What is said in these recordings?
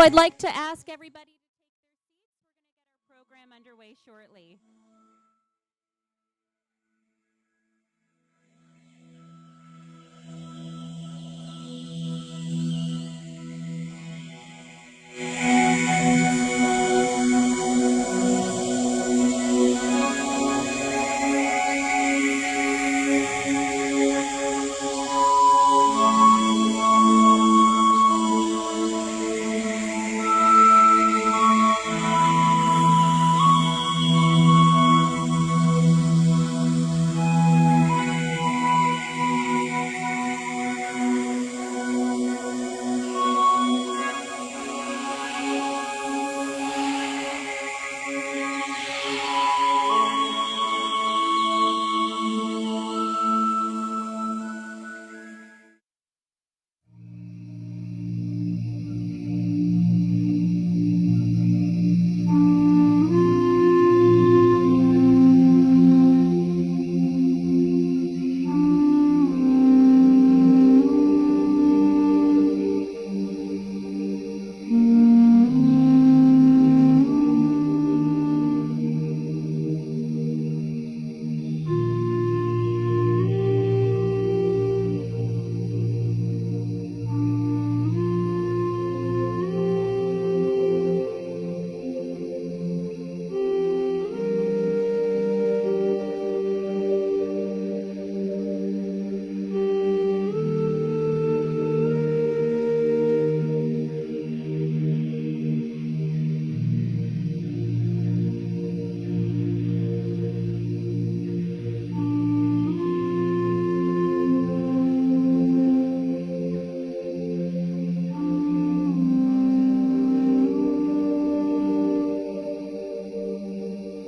I'd like to ask everybody to take their seats. We're going to get our program underway shortly.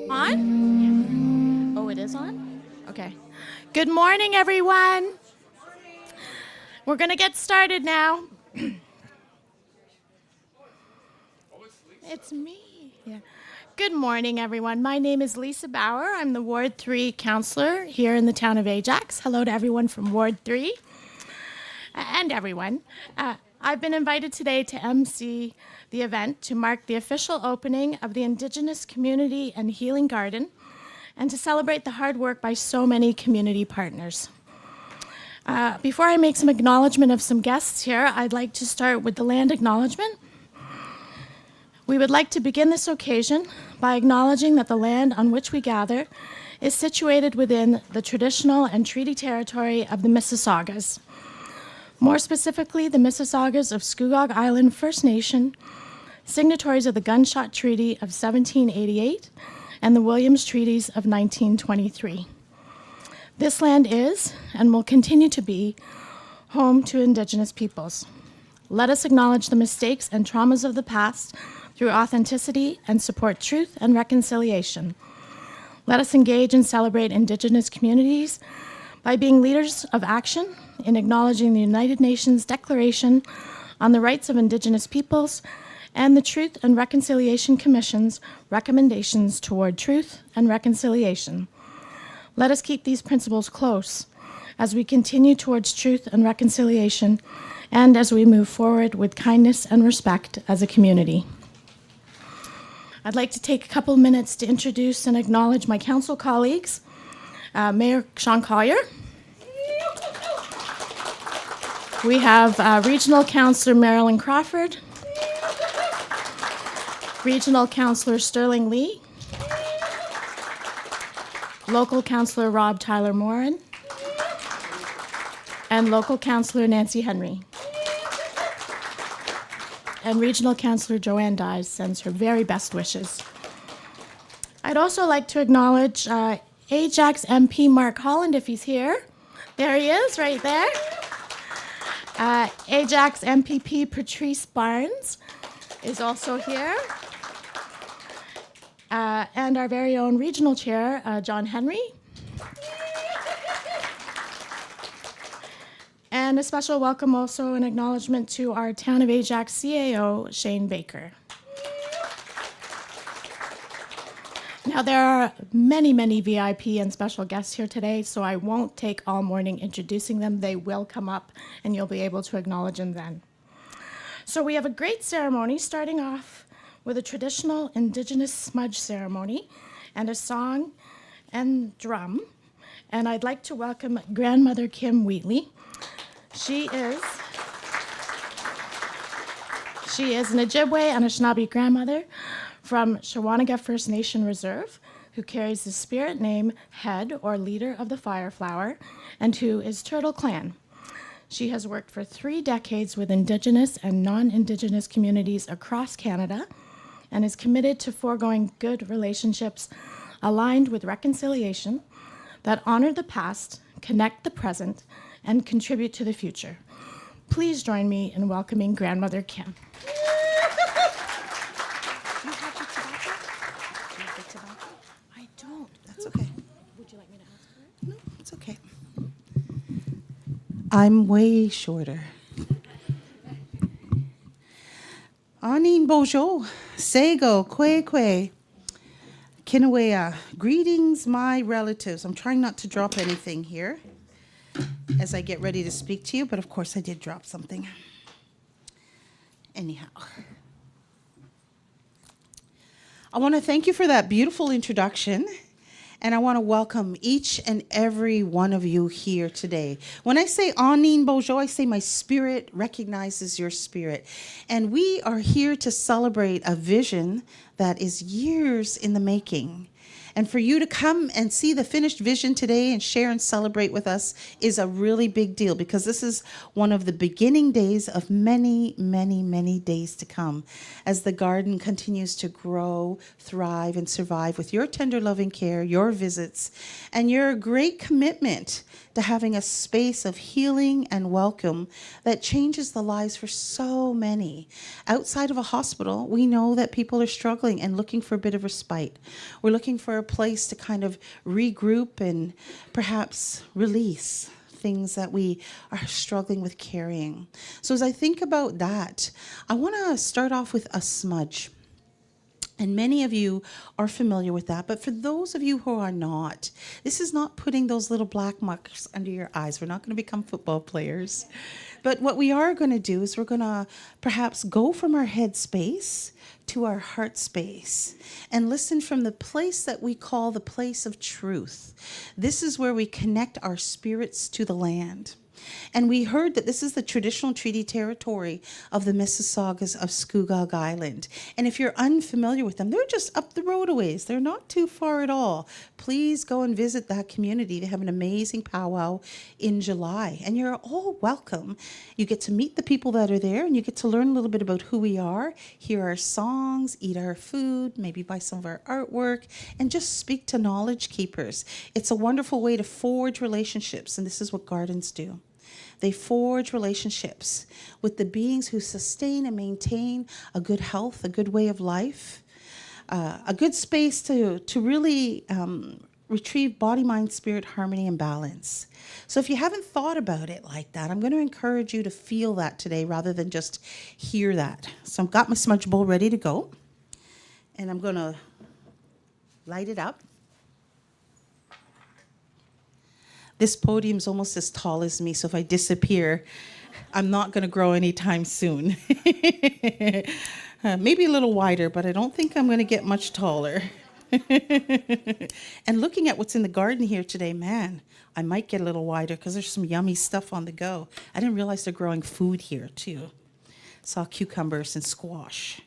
On? Oh, it is on? Okay. Good morning, everyone. We're going to get started now. It's me. Yeah. Good morning, everyone. My name is Lisa Bauer. I'm the Ward 3 counselor here in the town of Ajax. Hello to everyone from Ward 3 and everyone. I've been invited today to MC the event to mark the official opening of the Indigenous Community and Healing Garden and to celebrate the hard work by so many community partners. Before I make some acknowledgement of some guests here, I'd like to start with the land acknowledgement. We would like to begin this occasion by acknowledging that the land on which we gather is situated within the traditional and treaty territory of the Mississaugas. More specifically, the Mississaugas of Scugog Island First Nation, signatories of the Gunshot Treaty of 1788 and the Williams Treaties of 1923. This land is, and will continue to be, home to Indigenous peoples. Let us acknowledge the mistakes and traumas of the past through authenticity and support truth and reconciliation. Let us engage and celebrate Indigenous communities by being leaders of action in acknowledging the United Nations Declaration on the Rights of Indigenous Peoples and the Truth and Reconciliation Commission's recommendations toward truth and reconciliation. Let us keep these principles close as we continue towards truth and reconciliation and as we move forward with kindness and respect as a community. I'd like to take a couple minutes to introduce and acknowledge my council colleagues. Mayor Sean Collier. We have Regional Councillor Marilyn Crawford. Regional Councillor Sterling Lee. Local Councillor Rob Tyler Morin. And Local Councillor Nancy Henry. And Regional Councillor Joanne Dyes sends her very best wishes. I'd also like to acknowledge Ajax MP Mark Holland, if he's here. There he is, right there. Ajax MPP Patrice Barnes is also here. And our very own regional chair, John Henry. And a special welcome also and acknowledgement to our Town of Ajax CAO, Shane Baker. Now, there are many, many VIP and special guests here today, so I won't take all morning introducing them. They will come up, and you'll be able to acknowledge them then. So we have a great ceremony starting off with a traditional Indigenous smudge ceremony and a song and drum. And I'd like to welcome Grandmother Kim Wheatley. She is an Ojibwe Anishinaabe grandmother from Shawanaga First Nation Reserve who carries the spirit name head or leader of the fire flower and who is Turtle Clan. She has worked for 3 decades with Indigenous and non-Indigenous communities across Canada and is committed to foregoing good relationships aligned with reconciliation that honor the past, connect the present, and contribute to the future. Please join me in welcoming Grandmother Kim. I don't. That's okay. Would you like me to ask for it? No, it's okay. I'm way shorter. Anin bojo, sego, kwe, kinawea. Greetings, my relatives. I'm trying not to drop anything here as I get ready to speak to you, but of course I did drop something. Anyhow. I want to thank you for that beautiful introduction, and I want to welcome each and every one of you here today. When I say Anin Bojo, I say my spirit recognizes your spirit. And we are here to celebrate a vision that is years in the making. And for you to come and see the finished vision today and share and celebrate with us is a really big deal, because this is one of the beginning days of many, many, many days to come as the garden continues to grow, thrive, and survive with your tender loving care, your visits, and your great commitment to having a space of healing and welcome that changes the lives for so many. Outside of a hospital, we know that people are struggling and looking for a bit of respite. We're looking for a place to kind of regroup and perhaps release things that we are struggling with carrying. So as I think about that, I want to start off with a smudge. And many of you are familiar with that, but for those of you who are not, this is not putting those little black marks under your eyes. We're not going to become football players. But what we are going to do is we're going to perhaps go from our head space to our heart space and listen from the place that we call the place of truth. This is where we connect our spirits to the land. And we heard that this is the traditional treaty territory of the Mississaugas of Scugog Island. And if you're unfamiliar with them, they're just up the road a ways. They're not too far at all. Please go and visit that community. They have an amazing powwow in July. And you're all welcome. You get to meet the people that are there, and you get to learn a little bit about who we are, hear our songs, eat our food, maybe buy some of our artwork, and just speak to knowledge keepers. It's a wonderful way to forge relationships, and this is what gardens do. They forge relationships with the beings who sustain and maintain a good health, a good way of life, a good space to really retrieve body, mind, spirit, harmony, and balance. So if you haven't thought about it like that, I'm going to encourage you to feel that today rather than just hear that. So I've got my smudge bowl ready to go, and I'm going to light it up. This podium's almost as tall as me, so if I disappear, I'm not going to grow anytime soon. Maybe a little wider, but I don't think I'm going to get much taller. And looking at what's in the garden here today, man, I might get a little wider because there's some yummy stuff on the go. I didn't realize they're growing food here, too. Saw cucumbers and squash.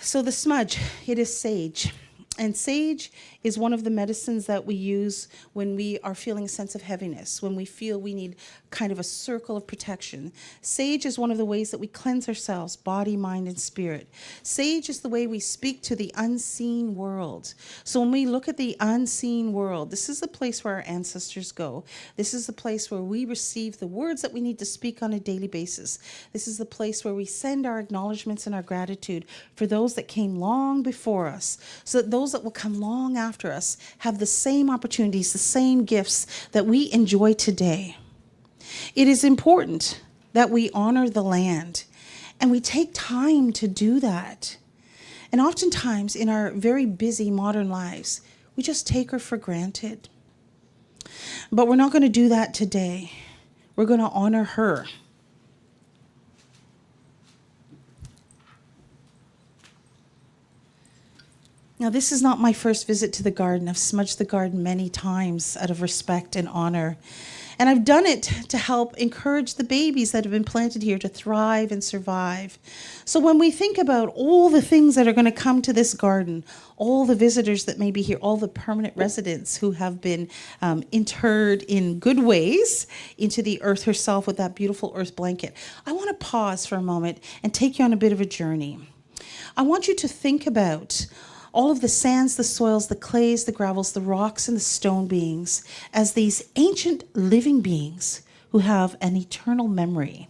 So the smudge, it is sage. And sage is one of the medicines that we use when we are feeling a sense of heaviness, when we feel we need kind of a circle of protection. Sage is one of the ways that we cleanse ourselves, body, mind, and spirit. Sage is the way we speak to the unseen world. So when we look at the unseen world, this is the place where our ancestors go. This is the place where we receive the words that we need to speak on a daily basis. This is the place where we send our acknowledgments and our gratitude for those that came long before us, so that those that will come long after us have the same opportunities, the same gifts that we enjoy today. It is important that we honor the land, and we take time to do that. And oftentimes in our very busy modern lives, we just take her for granted. But we're not going to do that today. We're going to honor her. Now, this is not my first visit to the garden. I've smudged the garden many times out of respect and honor. And I've done it to help encourage the babies that have been planted here to thrive and survive. So when we think about all the things that are going to come to this garden, all the visitors that may be here, all the permanent residents who have been interred in good ways into the earth herself with that beautiful earth blanket, I want to pause for a moment and take you on a bit of a journey. I want you to think about all of the sands, the soils, the clays, the gravels, the rocks, and the stone beings as these ancient living beings who have an eternal memory.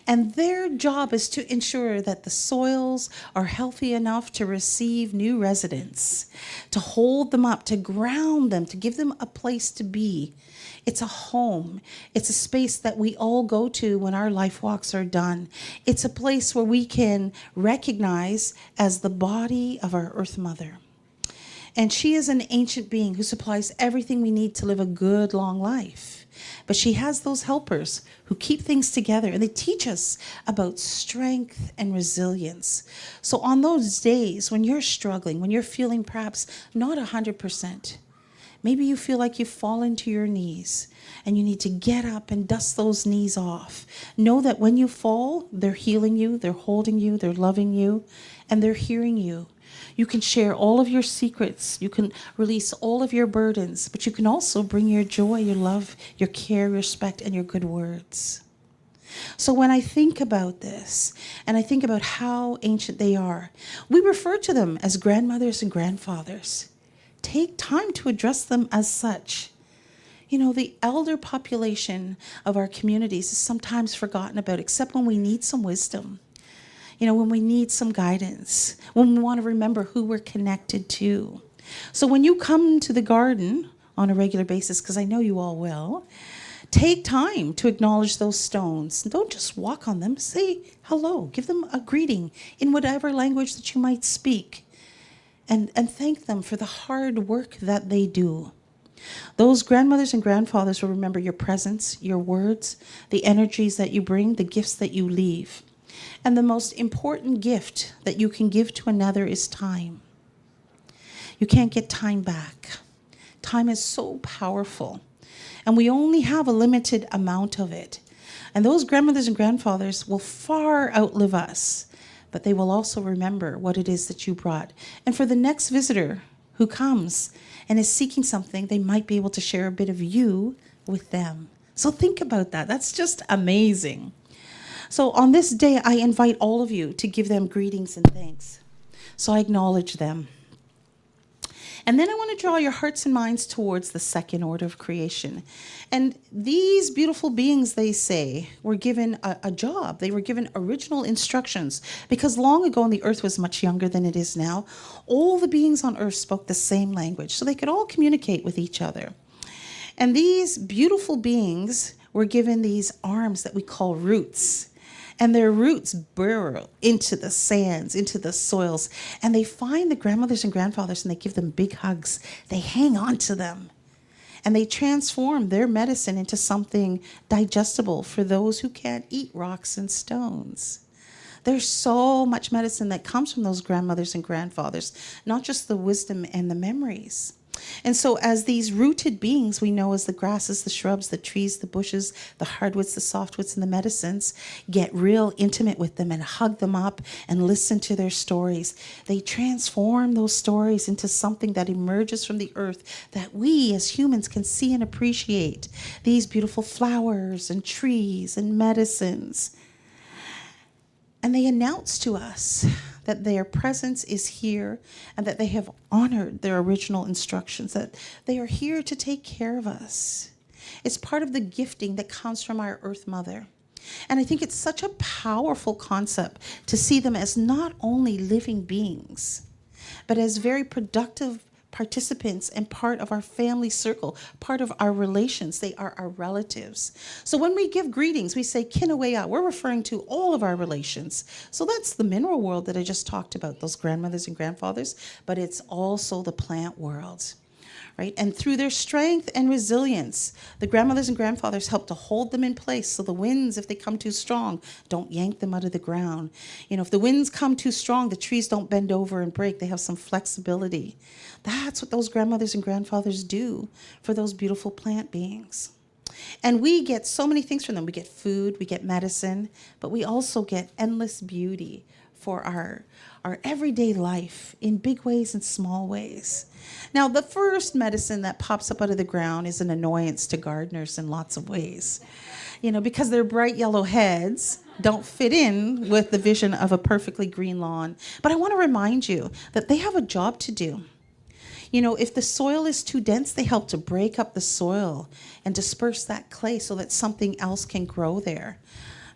And their job is to ensure that the soils are healthy enough to receive new residents, to hold them up, to ground them, to give them a place to be. It's a home. It's a space that we all go to when our life walks are done. It's a place where we can recognize as the body of our Earth Mother. And she is an ancient being who supplies everything we need to live a good, long life. But she has those helpers who keep things together, and they teach us about strength and resilience. So on those days when you're struggling, when you're feeling perhaps not 100%, maybe you feel like you've fallen to your knees and you need to get up and dust those knees off. Know that when you fall, they're healing you, they're holding you, they're loving you, and they're hearing you. You can share all of your secrets. You can release all of your burdens, but you can also bring your joy, your love, your care, respect, and your good words. So when I think about this, and I think about how ancient they are, we refer to them as grandmothers and grandfathers. Take time to address them as such. You know, the elder population of our communities is sometimes forgotten about, except when we need some wisdom. You know, when we need some guidance, when we want to remember who we're connected to. So when you come to the garden on a regular basis, because I know you all will, take time to acknowledge those stones. Don't just walk on them. Say hello. Give them a greeting in whatever language that you might speak. And thank them for the hard work that they do. Those grandmothers and grandfathers will remember your presence, your words, the energies that you bring, the gifts that you leave. And the most important gift that you can give to another is time. You can't get time back. Time is so powerful, and we only have a limited amount of it. And those grandmothers and grandfathers will far outlive us, but they will also remember what it is that you brought. And for the next visitor who comes and is seeking something, they might be able to share a bit of you with them. So think about that. That's just amazing. So on this day, I invite all of you to give them greetings and thanks. So I acknowledge them. And then I want to draw your hearts and minds towards the second order of creation. And these beautiful beings, they say, were given a job. They were given original instructions, because long ago, and the earth was much younger than it is now, all the beings on earth spoke the same language, so they could all communicate with each other. And these beautiful beings were given these arms that we call roots. And their roots burrow into the sands, into the soils. And they find the grandmothers and grandfathers and they give them big hugs. They hang on to them. And they transform their medicine into something digestible for those who can't eat rocks and stones. There's so much medicine that comes from those grandmothers and grandfathers, not just the wisdom and the memories. And so as these rooted beings we know as the grasses, the shrubs, the trees, the bushes, the hardwoods, the softwoods, and the medicines, get real intimate with them and hug them up and listen to their stories, they transform those stories into something that emerges from the earth that we as humans can see and appreciate. These beautiful flowers and trees and medicines. And they announce to us that their presence is here and that they have honored their original instructions, that they are here to take care of us. It's part of the gifting that comes from our Earth Mother. And I think it's such a powerful concept to see them as not only living beings, but as very productive participants and part of our family circle, part of our relations. They are our relatives. So when we give greetings, we say Kinawea. We're referring to all of our relations. So that's the mineral world that I just talked about, those grandmothers and grandfathers, but it's also the plant world. right? And through their strength and resilience, the grandmothers and grandfathers help to hold them in place so the winds, if they come too strong, don't yank them out of the ground. If the winds come too strong, the trees don't bend over and break. They have some flexibility. That's what those grandmothers and grandfathers do for those beautiful plant beings. And we get so many things from them. We get food, we get medicine, but we also get endless beauty for our everyday life in big ways and small ways. Now, the first medicine that pops up out of the ground is an annoyance to gardeners in lots of ways. Because their bright yellow heads don't fit in with the vision of a perfectly green lawn. But I want to remind you that they have a job to do. If the soil is too dense, they help to break up the soil and disperse that clay so that something else can grow there.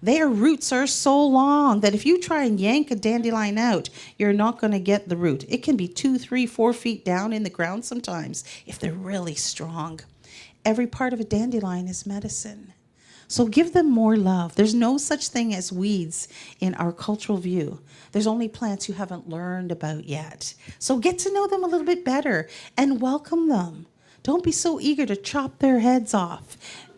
Their roots are so long that if you try and yank a dandelion out, you're not going to get the root. It can be 2, 3, 4 feet down in the ground sometimes if they're really strong. Every part of a dandelion is medicine. So give them more love. There's no such thing as weeds in our cultural view. There's only plants you haven't learned about yet. So get to know them a little bit better and welcome them. Don't be so eager to chop their heads off.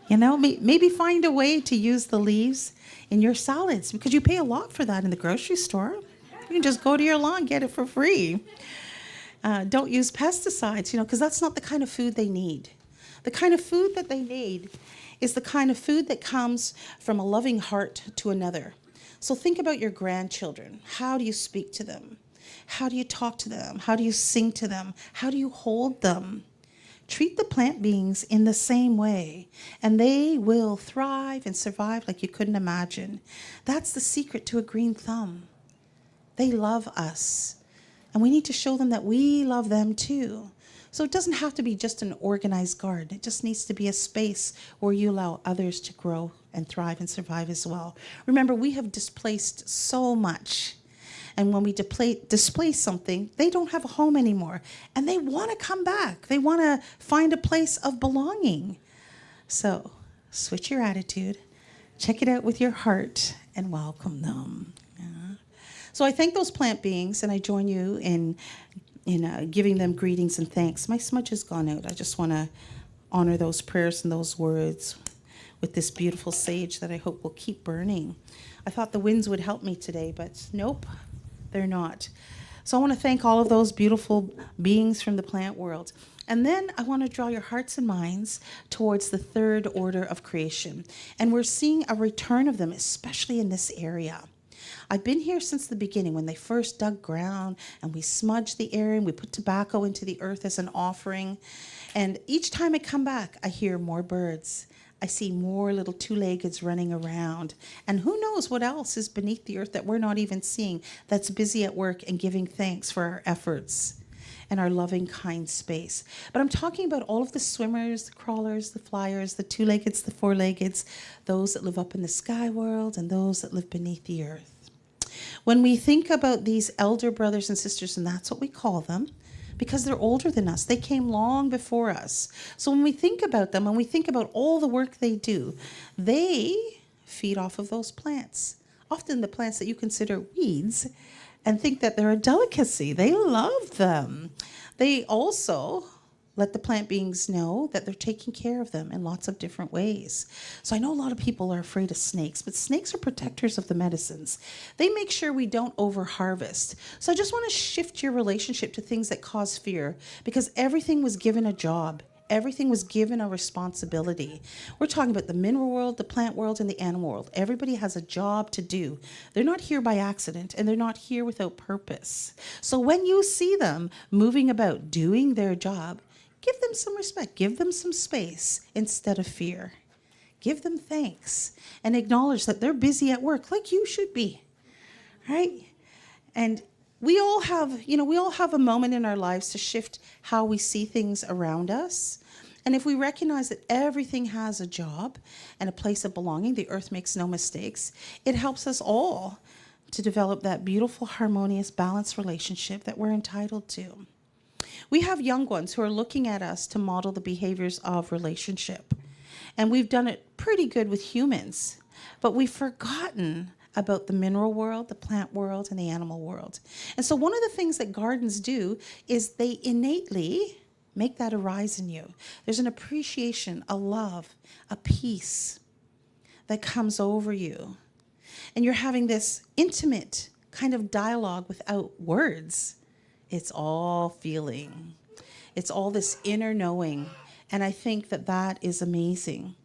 Maybe find a way to use the leaves in your salads because you pay a lot for that in the grocery store. You can just go to your lawn and get it for free. Don't use pesticides, because that's not the kind of food they need. The kind of food that they need is the kind of food that comes from a loving heart to another. So think about your grandchildren. How do you speak to them? How do you talk to them? How do you sing to them? How do you hold them? Treat the plant beings in the same way, and they will thrive and survive like you couldn't imagine. That's the secret to a green thumb. They love us, and we need to show them that we love them too. So it doesn't have to be just an organized garden. It just needs to be a space where you allow others to grow and thrive and survive as well. Remember, we have displaced so much. And when we displace something, they don't have a home anymore. And they want to come back. They want to find a place of belonging. So switch your attitude, check it out with your heart, and welcome them. Yeah. So I thank those plant beings, and I join you in giving them greetings and thanks. My smudge has gone out. I just want to honor those prayers and those words with this beautiful sage that I hope will keep burning. I thought the winds would help me today, but nope, they're not. So I want to thank all of those beautiful beings from the plant world. And then I want to draw your hearts and minds towards the third order of creation. And we're seeing a return of them, especially in this area. I've been here since the beginning when they first dug ground and we smudged the area and we put tobacco into the earth as an offering. And each time I come back, I hear more birds. I see more little two-leggeds running around. And who knows what else is beneath the earth that we're not even seeing, that's busy at work and giving thanks for our efforts and our loving, kind space. But I'm talking about all of the swimmers, the crawlers, the flyers, the two-leggeds, the four-leggeds, those that live up in the sky world and those that live beneath the earth. When we think about these elder brothers and sisters, and that's what we call them, because they're older than us, they came long before us. So when we think about them, and we think about all the work they do, they feed off of those plants, often the plants that you consider weeds, and think that they're a delicacy. They love them. They also let the plant beings know that they're taking care of them in lots of different ways. So I know a lot of people are afraid of snakes, but snakes are protectors of the medicines. They make sure we don't over-harvest. So I just want to shift your relationship to things that cause fear, because everything was given a job. Everything was given a responsibility. We're talking about the mineral world, the plant world, and the animal world. Everybody has a job to do. They're not here by accident, and they're not here without purpose. So when you see them moving about, doing their job, give them some respect. Give them some space instead of fear. Give them thanks and acknowledge that they're busy at work like you should be, right? And we all have a moment in our lives to shift how we see things around us. And if we recognize that everything has a job and a place of belonging, the earth makes no mistakes, it helps us all to develop that beautiful, harmonious, balanced relationship that we're entitled to. We have young ones who are looking at us to model the behaviors of relationship. And we've done it pretty good with humans, but we've forgotten about the mineral world, the plant world, and the animal world. And so one of the things that gardens do is they innately Make that arise in you. There's an appreciation, a love, a peace that comes over you. And you're having this intimate kind of dialogue without words. It's all feeling. It's all this inner knowing. And I think that that is amazing.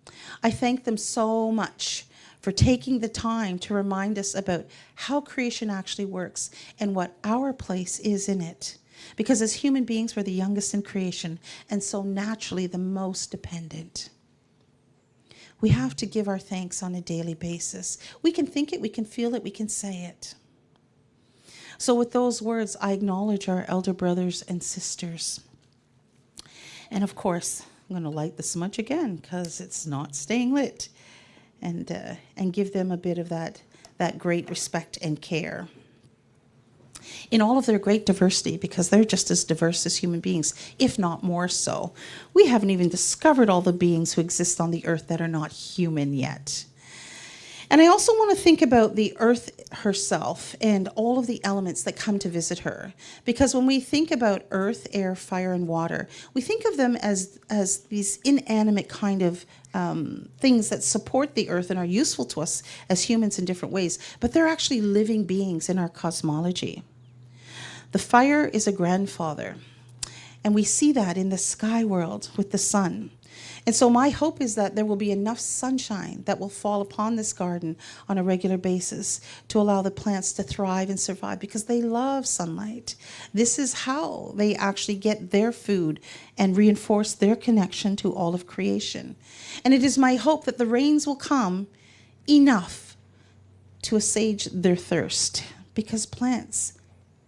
I thank them so much for taking the time to remind us about how creation actually works and what our place is in it. Because as human beings, we're the youngest in creation, and so naturally the most dependent. We have to give our thanks on a daily basis. We can think it, we can feel it, we can say it. So with those words, I acknowledge our elder brothers and sisters. And of course, I'm going to light the smudge again because it's not staying lit, and give them a bit of that great respect and care. In all of their great diversity, because they're just as diverse as human beings, if not more so. We haven't even discovered all the beings who exist on the earth that are not human yet. And I also want to think about the earth herself and all of the elements that come to visit her. Because when we think about earth, air, fire, and water, we think of them as these inanimate kind of things that support the earth and are useful to us as humans in different ways. But they're actually living beings in our cosmology. The fire is a grandfather. And we see that in the sky world with the sun. And so my hope is that there will be enough sunshine that will fall upon this garden on a regular basis to allow the plants to thrive and survive, because they love sunlight. This is how they actually get their food and reinforce their connection to all of creation. And it is my hope that the rains will come enough to assuage their thirst, because plants,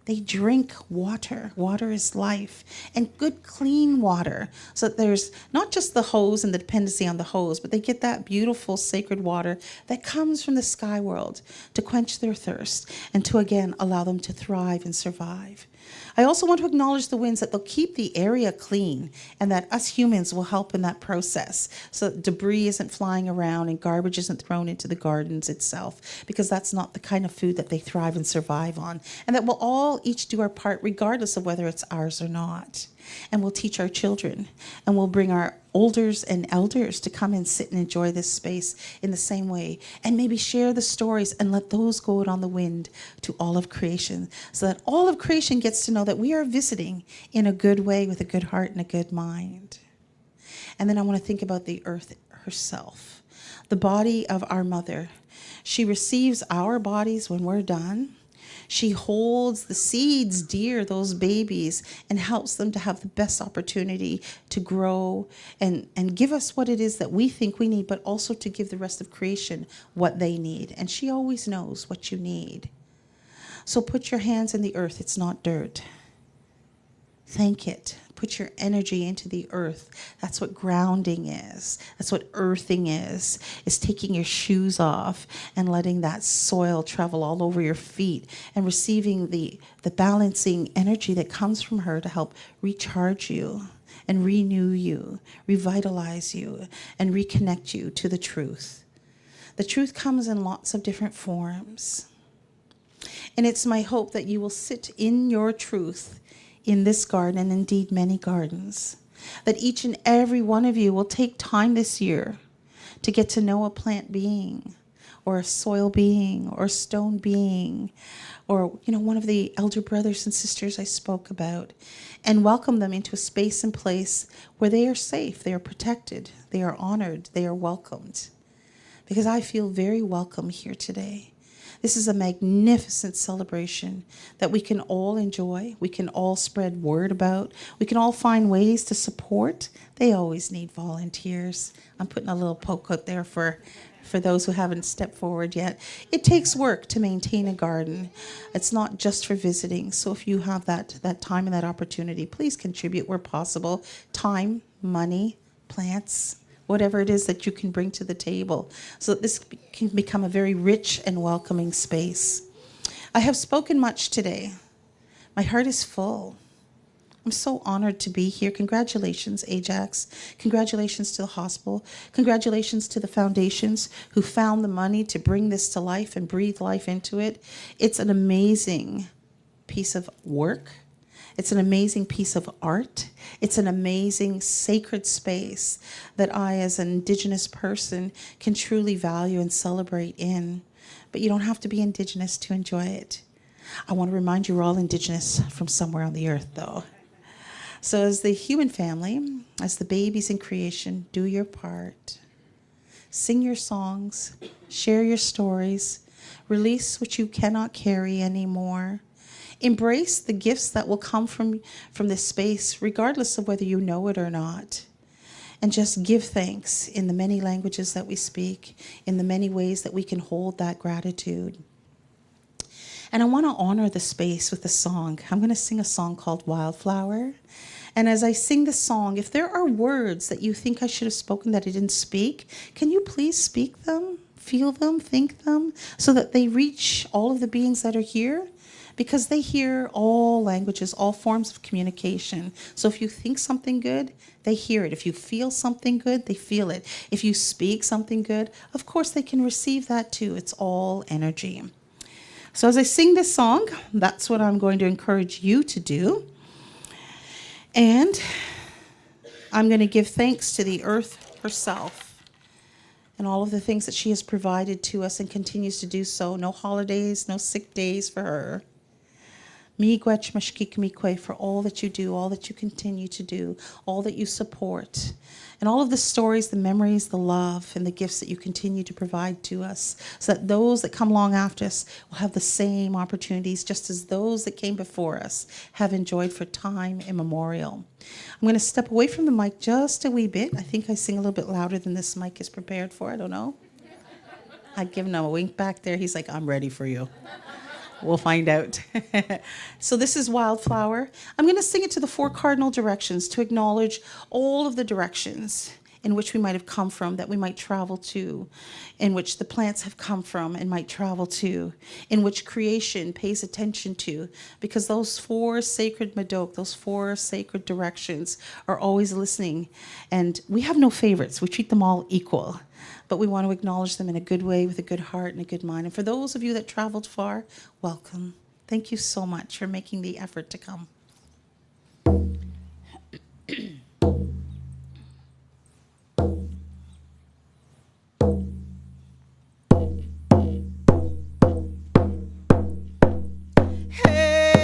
they drink water. Water is life, and good, clean water. So that there's not just the hose and the dependency on the hose, but they get that beautiful, sacred water that comes from the sky world to quench their thirst and to, again, allow them to thrive and survive. I also want to acknowledge the winds, that they'll keep the area clean, and that us humans will help in that process, so that debris isn't flying around and garbage isn't thrown into the gardens itself, because that's not the kind of food that they thrive and survive on. And that we'll all each do our part regardless of whether it's ours or not. And we'll teach our children, and we'll bring our olders and elders to come and sit and enjoy this space in the same way, and maybe share the stories and let those go out on the wind to all of creation, so that all of creation gets to know that we are visiting in a good way with a good heart and a good mind. And then I want to think about the earth herself, the body of our mother. She receives our bodies when we're done. She holds the seeds dear, those babies, and helps them to have the best opportunity to grow and give us what it is that we think we need, but also to give the rest of creation what they need. And she always knows what you need. So put your hands in the earth. It's not dirt. Thank it. Put your energy into the earth. That's what grounding is. That's what earthing is taking your shoes off and letting that soil travel all over your feet and receiving the balancing energy that comes from her to help recharge you and renew you, revitalize you, and reconnect you to the truth. The truth comes in lots of different forms. And it's my hope that you will sit in your truth in this garden, and indeed many gardens, that each and every one of you will take time this year to get to know a plant being, or a soil being, or a stone being, or one of the elder brothers and sisters I spoke about, and welcome them into a space and place where they are safe, they are protected, they are honored, they are welcomed. Because I feel very welcome here today. This is a magnificent celebration that we can all enjoy. We can all spread word about. We can all find ways to support. They always need volunteers. I'm putting a little poke out there for those who haven't stepped forward yet. It takes work to maintain a garden. It's not just for visiting. So if you have that time and that opportunity, please contribute where possible. Time, money, plants, whatever it is that you can bring to the table, so that this can become a very rich and welcoming space. I have spoken much today. My heart is full. I'm so honored to be here. Congratulations, Ajax. Congratulations to the hospital. Congratulations to the foundations who found the money to bring this to life and breathe life into it. It's an amazing piece of work. It's an amazing piece of art. It's an amazing sacred space that I, as an Indigenous person, can truly value and celebrate in. But you don't have to be Indigenous to enjoy it. I want to remind you we're all Indigenous from somewhere on the earth, though. So as the human family, as the babies in creation, do your part. Sing your songs, share your stories, release what you cannot carry anymore. Embrace the gifts that will come from this space, regardless of whether you know it or not. And just give thanks in the many languages that we speak, in the many ways that we can hold that gratitude. And I want to honor the space with a song. I'm going to sing a song called Wildflower. And as I sing the song, if there are words that you think I should have spoken that I didn't speak, can you please speak them, feel them, think them, so that they reach all of the beings that are here? Because they hear all languages, all forms of communication. So if you think something good, they hear it. If you feel something good, they feel it. If you speak something good, of course they can receive that too. It's all energy. So as I sing this song, that's what I'm going to encourage you to do. And I'm going to give thanks to the earth herself and all of the things that she has provided to us and continues to do so. No holidays, no sick days for her. Miigwech mashkik mikwe, for all that you do, all that you continue to do, all that you support, and all of the stories, the memories, the love, and the gifts that you continue to provide to us, so that those that come along after us will have the same opportunities, just as those that came before us have enjoyed for time immemorial. I'm going to step away from the mic just a wee bit. I think I sing a little bit louder than this mic is prepared for. I don't know. I'd given him a wink back there. He's like, I'm ready for you. We'll find out. So this is Wildflower. I'm going to sing it to the 4 cardinal directions to acknowledge all of the directions in which we might have come from, that we might travel to, in which the plants have come from and might travel to, in which creation pays attention to, because those 4 sacred Madok, those 4 sacred directions are always listening. And we have no favorites. We treat them all equal. But we want to acknowledge them in a good way, with a good heart and a good mind. And for those of you that traveled far, welcome. Thank you so much for making the effort to come. Hey,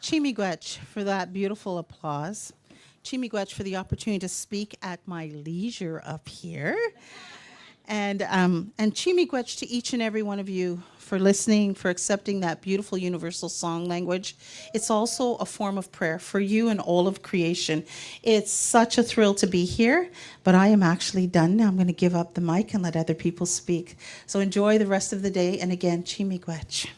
Chimigwech for that beautiful applause. Chimigwech for the opportunity to speak at my leisure up here. And Chimigwech to each and every one of you for listening, for accepting that beautiful universal song language. It's also a form of prayer for you and all of creation. It's such a thrill to be here, but I am actually done now. I'm going to give up the mic and let other people speak. So enjoy the rest of the day. And again, Chimigwech.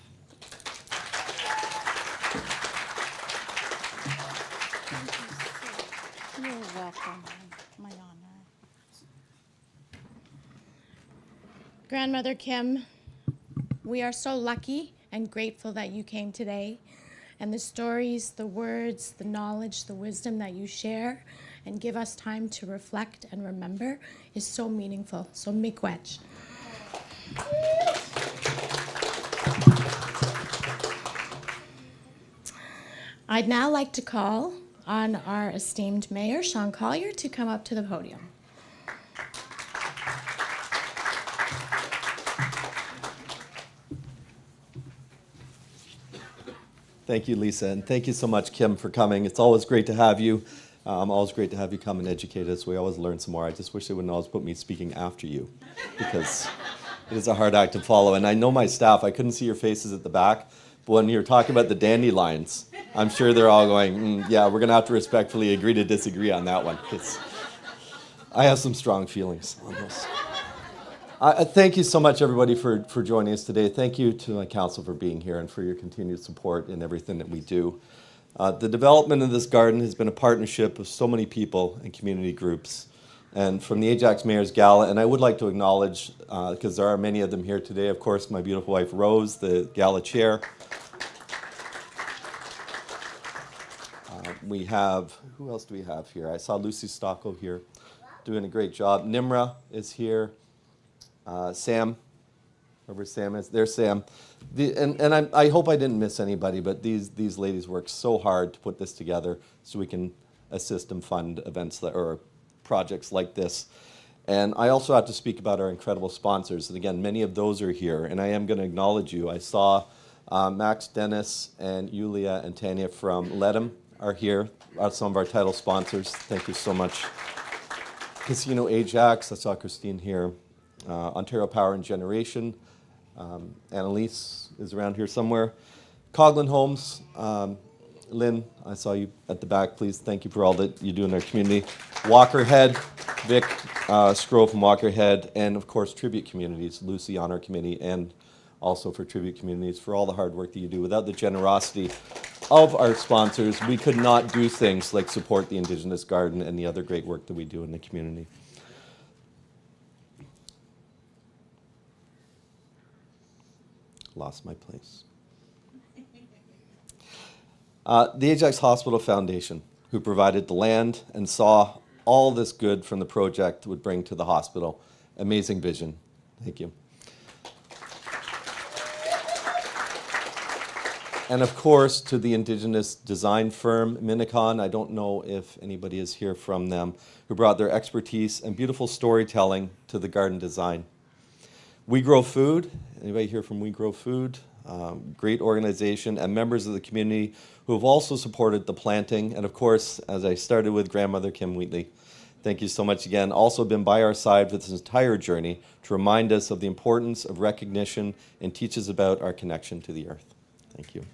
You're welcome. My honor. Grandmother Kim, we are so lucky and grateful that you came today. And the stories, the words, the knowledge, the wisdom that you share and give us time to reflect and remember is so meaningful. So miigwech. I'd now like to call on our esteemed mayor, Sean Collier, to come up to the podium. Thank you, Lisa, and thank you so much, Kim, for coming. It's always great to have you. Always great to have you come and educate us. We always learn some more. I just wish they wouldn't always put me speaking after you, because it is a hard act to follow. And I know my staff, I couldn't see your faces at the back, but when you're talking about the dandelions, I'm sure they're all going, yeah, we're going to have to respectfully agree to disagree on that one, because I have some strong feelings on this. Thank you so much, everybody, for joining us today. Thank you to my council for being here and for your continued support in everything that we do. The development of this garden has been a partnership of so many people and community groups. And from the Ajax Mayor's Gala, and I would like to acknowledge, because there are many of them here today, of course, my beautiful wife, Rose, the Gala chair. We have, who else do we have here? I saw Lucy Stocko here doing a great job. Nimra is here. Sam, wherever Sam is, there's Sam. I hope I didn't miss anybody, but these ladies work so hard to put this together so we can assist and fund events or projects like this. And I also have to speak about our incredible sponsors. And again, many of those are here, and I am going to acknowledge you. I saw Max, Dennis, and Yulia and Tanya from Ledham are here, some of our title sponsors. Thank you so much. Casino Ajax, I saw Christine here. Ontario Power and Generation. Annalise is around here somewhere. Coghlan Homes. Lynn, I saw you at the back. Please, thank you for all that you do in our community. Walkerhead, Vic Scroll from Walkerhead, and of course Tribute Communities, Lucy on our committee, and also for Tribute Communities for all the hard work that you do. Without the generosity of our sponsors, we could not do things like support the Indigenous Garden and the other great work that we do in the community. Lost my place. The Ajax Hospital Foundation, who provided the land and saw all this good from the project would bring to the hospital. Amazing vision. Thank you. And of course, to the Indigenous design firm, Minicon, I don't know if anybody is here from them, who brought their expertise and beautiful storytelling to the garden design. We Grow Food, anybody here from We Grow Food? Great organization, and members of the community who have also supported the planting. And of course, as I started with, Grandmother Kim Wheatley. Thank you so much again. Also been by our side for this entire journey to remind us of the importance of recognition and teach us about our connection to the earth. Thank you.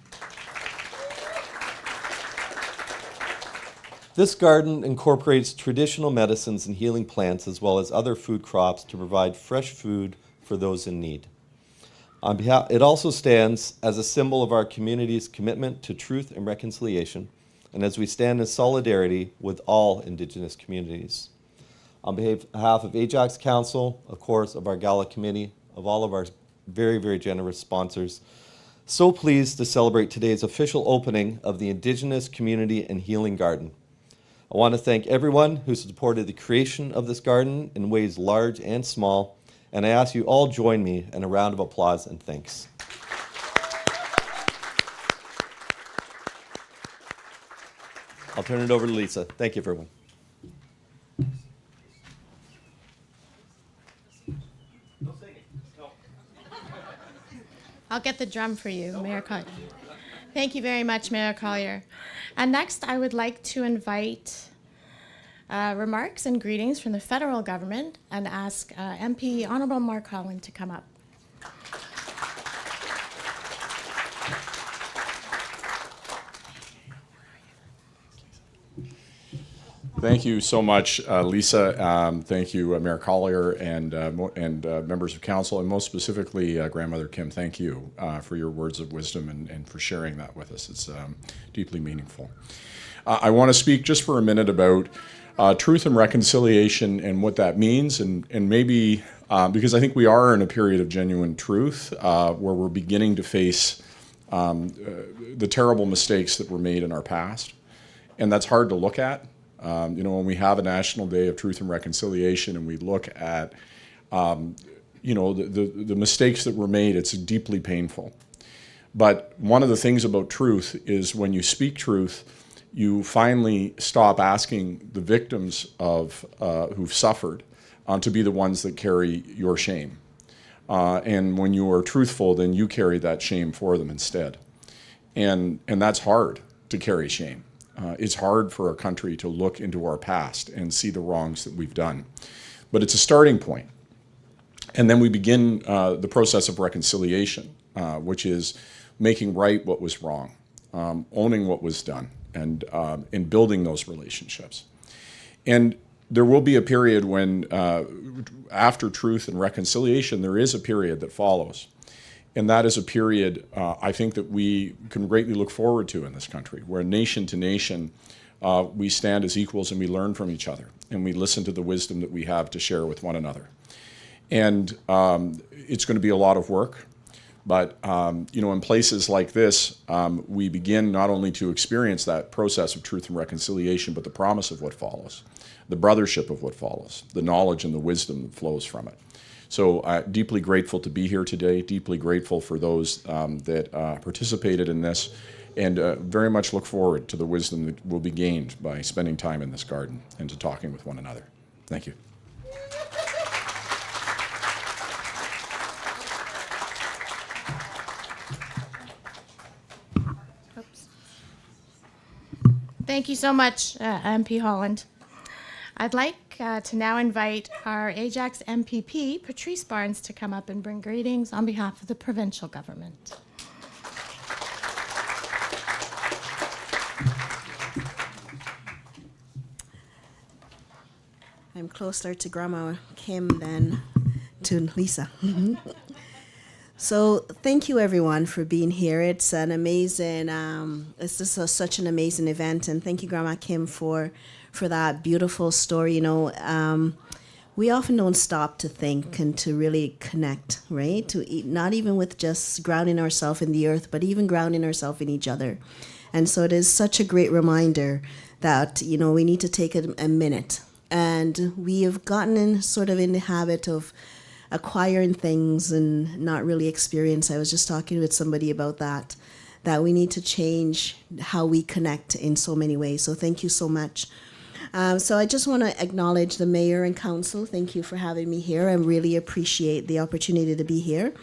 This garden incorporates traditional medicines and healing plants as well as other food crops to provide fresh food for those in need. It also stands as a symbol of our community's commitment to truth and reconciliation, and as we stand in solidarity with all Indigenous communities. On behalf of Ajax Council, of course, of our Gala Committee, of all of our very, very generous sponsors, so pleased to celebrate today's official opening of the Indigenous Community and Healing Garden. I want to thank everyone who supported the creation of this garden in ways large and small, and I ask you all join me in a round of applause and thanks. I'll turn it over to Lisa. Thank you, everyone. I'll get the drum for you, Mayor Collier. Thank you very much, Mayor Collier. And next, I would like to invite remarks and greetings from the federal government and ask MP Honorable Mark Holland to come up. Thank you so much, Lisa. Thank you, Mayor Collier, and members of council, and most specifically, Grandmother Kim. Thank you for your words of wisdom and for sharing that with us. It's deeply meaningful. I want to speak just for a minute about truth and reconciliation and what that means, and maybe because I think we are in a period of genuine truth where we're beginning to face the terrible mistakes that were made in our past, and that's hard to look at. When we have a National Day of Truth and Reconciliation and we look at, the mistakes that were made, it's deeply painful. But one of the things about truth is when you speak truth, you finally stop asking the victims of who've suffered to be the ones that carry your shame. And when you are truthful, then you carry that shame for them instead. And that's hard to carry shame. It's hard for a country to look into our past and see the wrongs that we've done. But it's a starting point. And then we begin the process of reconciliation, which is making right what was wrong, owning what was done, and in building those relationships. And there will be a period when, after truth and reconciliation, there is a period that follows. And that is a period, I think, that we can greatly look forward to in this country, where nation to nation, we stand as equals and we learn from each other, and we listen to the wisdom that we have to share with one another. And it's going to be a lot of work, but in places like this, we begin not only to experience that process of truth and reconciliation, but the promise of what follows, the brothership of what follows, the knowledge and the wisdom that flows from it. So deeply grateful to be here today, deeply grateful for those that participated in this, and very much look forward to the wisdom that will be gained by spending time in this garden and to talking with one another. Thank you. Oops. Thank you so much, MP Holland. I'd like to now invite our Ajax MPP, Patrice Barnes, to come up and bring greetings on behalf of the provincial government. I'm closer to Grandma Kim than to Lisa. So thank you everyone for being here. It's an amazing, it's just such an amazing event, and thank you Grandma Kim for that beautiful story. We often don't stop to think and to really connect, right? Not even with just grounding ourselves in the earth, but even grounding ourselves in each other. And so it is such a great reminder that, we need to take a minute. And we have gotten in the habit of acquiring things and not really experience. I was just talking with somebody about that we need to change how we connect in so many ways. So thank you so much. So I just want to acknowledge the mayor and council. Thank you for having me here. I really appreciate the opportunity to be here.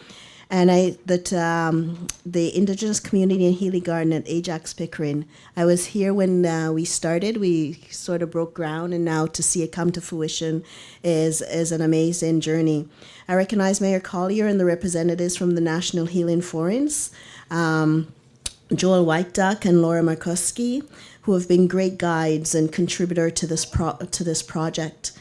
And the Indigenous community in Healy Garden at Ajax Pickering, I was here when we started. We sort of broke ground, and now to see it come to fruition is an amazing journey. I recognize Mayor Collier and the representatives from the National Healing Forums, Joel White Duck and Laura Markuski, who have been great guides and contributor to this project.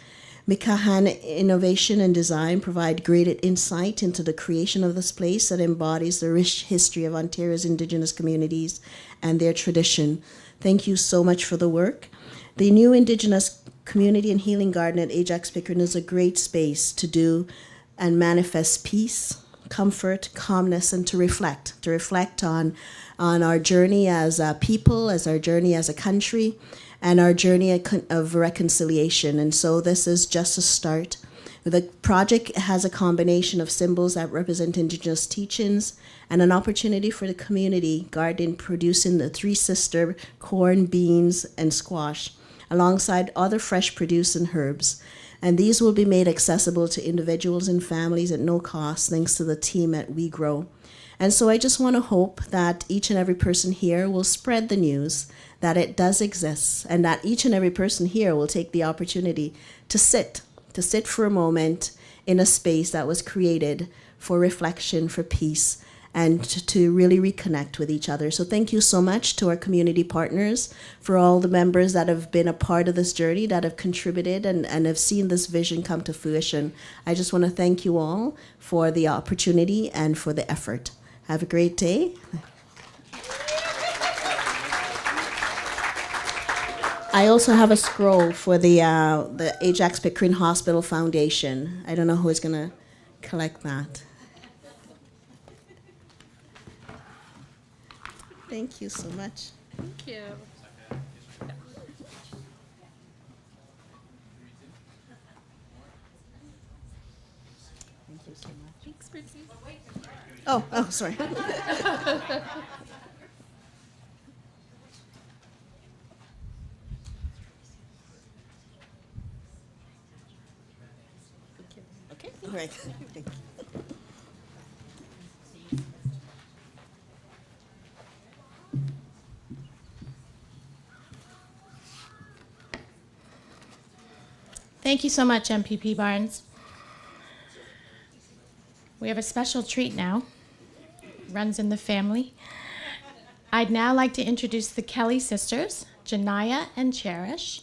Mikahan Innovation and Design provide great insight into the creation of this place that embodies the rich history of Ontario's Indigenous communities and their tradition. Thank you so much for the work. The new Indigenous Community and Healing Garden at Ajax Pickering is a great space to do and manifest peace, comfort, calmness, and to reflect on our journey as a people, as our journey as a country, and our journey of reconciliation. And so this is just a start. The project has a combination of symbols that represent Indigenous teachings and an opportunity for the community garden producing the three sister corn, beans, and squash, alongside other fresh produce and herbs. And these will be made accessible to individuals and families at no cost thanks to the team at We Grow. And so I just want to hope that each and every person here will spread the news that it does exist, and that each and every person here will take the opportunity to sit for a moment in a space that was created for reflection, for peace, and to really reconnect with each other. So thank you so much to our community partners, for all the members that have been a part of this journey, that have contributed and have seen this vision come to fruition. I just want to thank you all for the opportunity and for the effort. Have a great day. I also have a scroll for the Ajax Pickering Hospital Foundation. I don't know who is going to collect that. Thank you so much. Thank you. Thank you so much. Thanks, Bridget. Oh, sorry. Okay. All right. Thank you. Thank you so much, MPP Barnes. We have a special treat now. Runs in the family. I'd now like to introduce the Kelly sisters, Janaya and Cherish.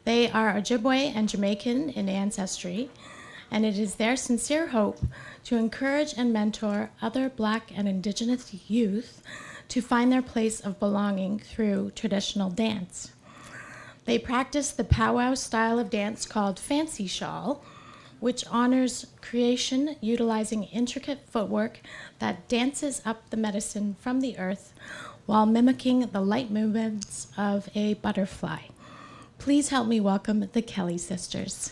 They are Ojibwe and Jamaican in ancestry, and it is their sincere hope to encourage and mentor other Black and Indigenous youth to find their place of belonging through traditional dance. They practice the powwow style of dance called Fancy Shawl, which honors creation utilizing intricate footwork that dances up the medicine from the earth while mimicking the light movements of a butterfly. Please help me welcome the Kelly sisters.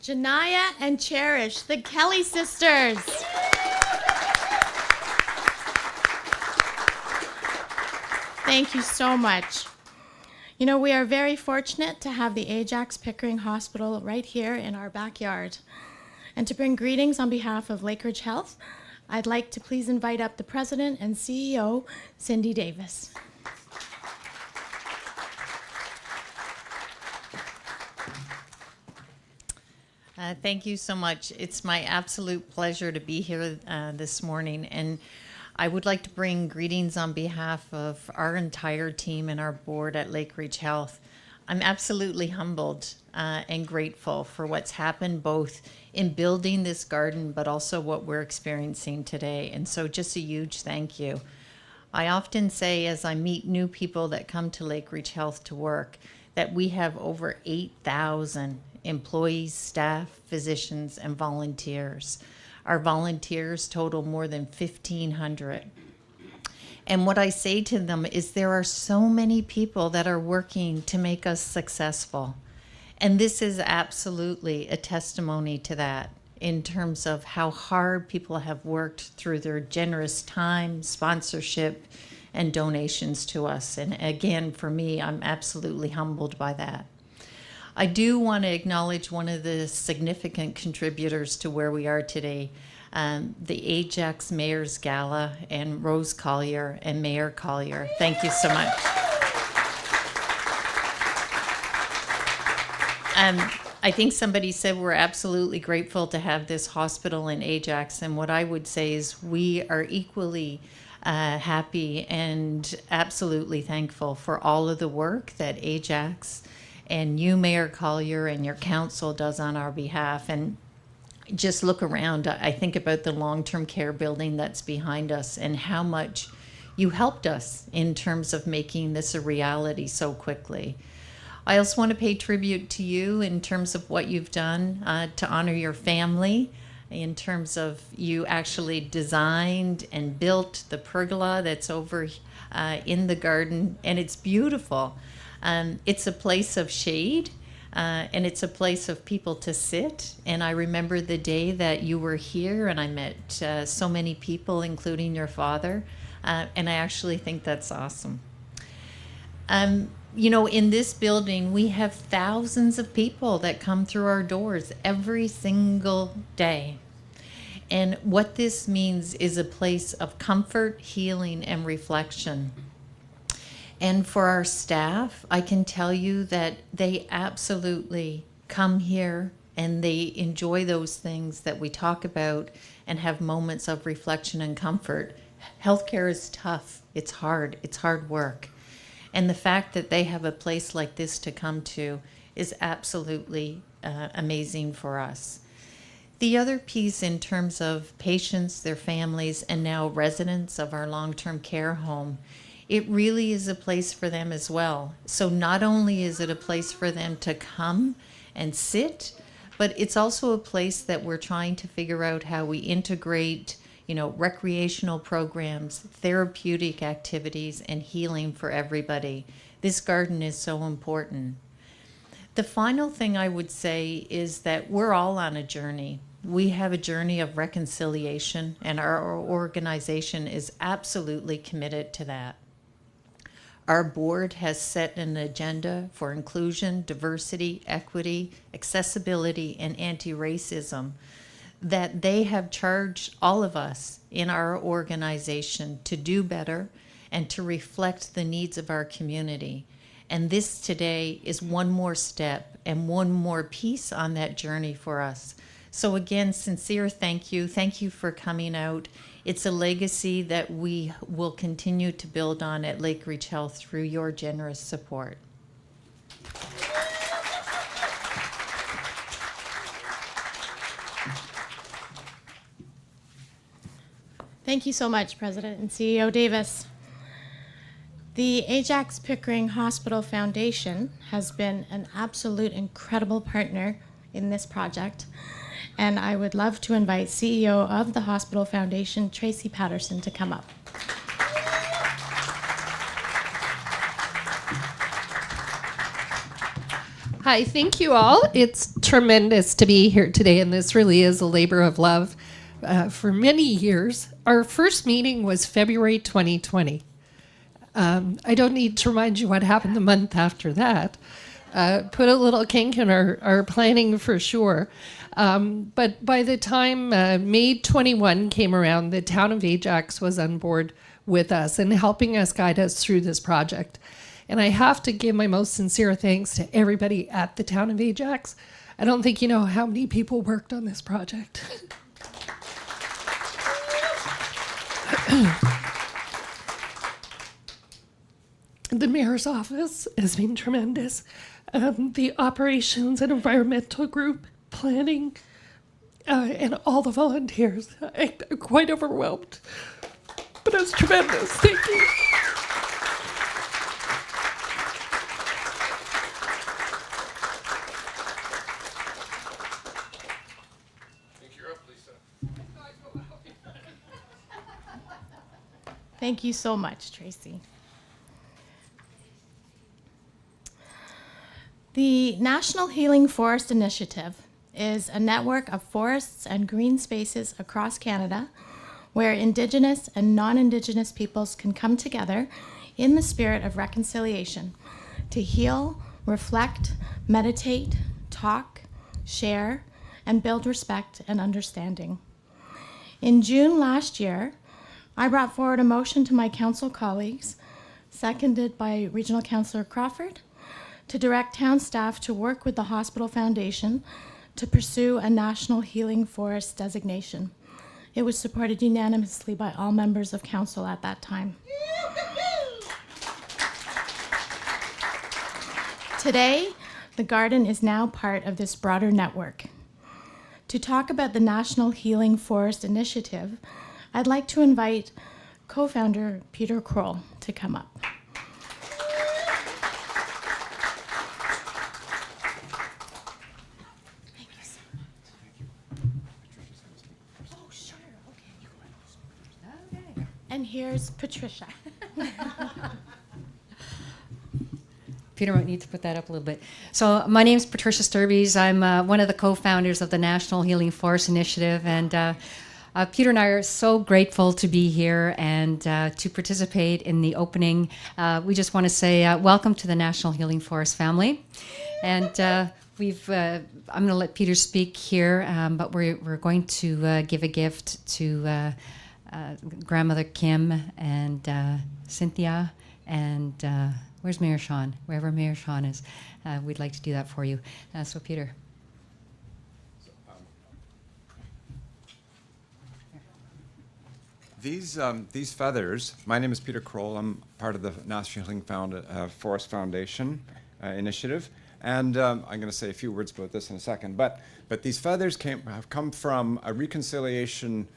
Janaya and Cherish, the Kelly sisters. Thank you so much. You know, we are very fortunate to have the Ajax Pickering Hospital right here in our backyard. And to bring greetings on behalf of Lakeridge Health, I'd like to please invite up the President and CEO, Cindy Davis. Thank you so much. It's my absolute pleasure to be here this morning, and I would like to bring greetings on behalf of our entire team and our board at Lakeridge Health. I'm absolutely humbled and grateful for what's happened both in building this garden, but also what we're experiencing today. And so just a huge thank you. I often say as I meet new people that come to Lakeridge Health to work, that we have over 8,000 employees, staff, physicians, and volunteers. Our volunteers total more than 1,500. And what I say to them is there are so many people that are working to make us successful. And this is absolutely a testimony to that in terms of how hard people have worked through their generous time, sponsorship, and donations to us. And again, for me, I'm absolutely humbled by that. I do want to acknowledge one of the significant contributors to where we are today, the Ajax Mayor's Gala, and Rose Collier and Mayor Collier. Thank you so much. I think somebody said we're absolutely grateful to have this hospital in Ajax, and what I would say is we are equally happy and absolutely thankful for all of the work that Ajax and you, Mayor Collier, and your council does on our behalf. And just look around. I think about the long-term care building that's behind us and how much you helped us in terms of making this a reality so quickly. I also want to pay tribute to you in terms of what you've done to honor your family, in terms of you actually designed and built the pergola that's over in the garden, and it's beautiful. It's a place of shade, and it's a place of people to sit. And I remember the day that you were here, and I met so many people, including your father, and I actually think that's awesome. You know, in this building, we have thousands of people that come through our doors every single day. And what this means is a place of comfort, healing, and reflection. And for our staff, I can tell you that they absolutely come here and they enjoy those things that we talk about and have moments of reflection and comfort. Healthcare is tough. It's hard work. And the fact that they have a place like this to come to is absolutely amazing for us. The other piece in terms of patients, their families, and now residents of our long-term care home, it really is a place for them as well. So not only is it a place for them to come and sit, but it's also a place that we're trying to figure out how we integrate, you know, recreational programs, therapeutic activities, and healing for everybody. This garden is so important. The final thing I would say is that we're all on a journey. We have a journey of reconciliation, and our organization is absolutely committed to that. Our board has set an agenda for inclusion, diversity, equity, accessibility, and anti-racism that they have charged all of us in our organization to do better and to reflect the needs of our community. And this today is one more step and one more piece on that journey for us. So again, sincere thank you. Thank you for coming out. It's a legacy that we will continue to build on at Lakeridge Health through your generous support. Thank you so much, President and CEO Davis. The Ajax Pickering Hospital Foundation has been an absolute incredible partner in this project, and I would love to invite CEO of the Hospital Foundation, Tracy Patterson, to come up. Hi, thank you all. It's tremendous to be here today, and this really is a labor of love for many years. Our first meeting was February 2020. I don't need to remind you what happened the month after that. Put a little kink in our planning for sure. But by the time May 21 came around, the town of Ajax was on board with us and helping us guide us through this project. And I have to give my most sincere thanks to everybody at the town of Ajax. I don't think you know how many people worked on this project. The mayor's office has been tremendous. The operations and environmental group, planning, and all the volunteers. I'm quite overwhelmed, but it's tremendous. Thank you. Thank you so much, Tracy. The National Healing Forest Initiative is a network of forests and green spaces across Canada where Indigenous and non-Indigenous peoples can come together in the spirit of reconciliation to heal, reflect, meditate, talk, share, and build respect and understanding. In June last year, I brought forward a motion to my council colleagues, seconded by Regional Councillor Crawford, to direct town staff to work with the Hospital Foundation to pursue a National Healing Forest designation. It was supported unanimously by all members of council at that time. Today, the garden is now part of this broader network. To talk about the National Healing Forest Initiative, I'd like to invite co-founder Peter Kroll to come up. Thank you so much. Oh, sure, okay. And here's Patricia. Peter might need to put that up a little bit. So my name is Patricia Sturbies. I'm one of the co-founders of the National Healing Forest Initiative, and Peter and I are so grateful to be here and to participate in the opening. We just want to say welcome to the National Healing Forest family. And I'm going to let Peter speak here, but we're going to give a gift to Grandmother Kim and Cynthia and where's Mayor Sean? Wherever Mayor Sean is, we'd like to do that for you. So Peter. These feathers, my name is Peter Kroll. I'm part of the National Healing Forest Foundation initiative. And I'm going to say a few words about this in a second. But these feathers have come from a reconciliation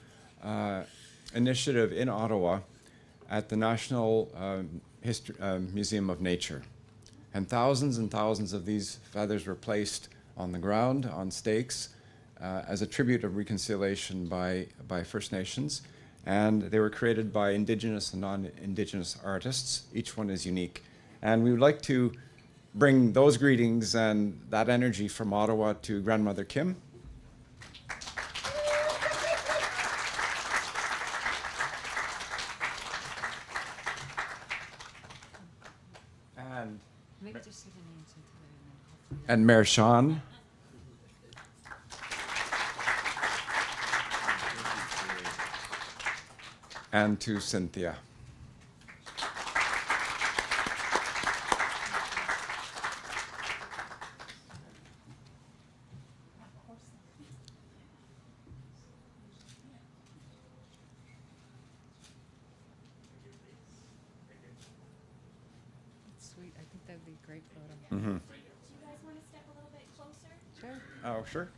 initiative in Ottawa at the National Museum of Nature. And thousands of these feathers were placed on the ground, on stakes, as a tribute of reconciliation by First Nations. And they were created by Indigenous and non-Indigenous artists. Each one is unique. And we would like to bring those greetings and that energy from Ottawa to Grandmother Kim. And maybe just say the names and Mayor Sean. And to Cynthia. Sweet. I think that would be a great photo. Mm-hmm. Do you guys want to step a little bit closer? Sure. Oh, sure.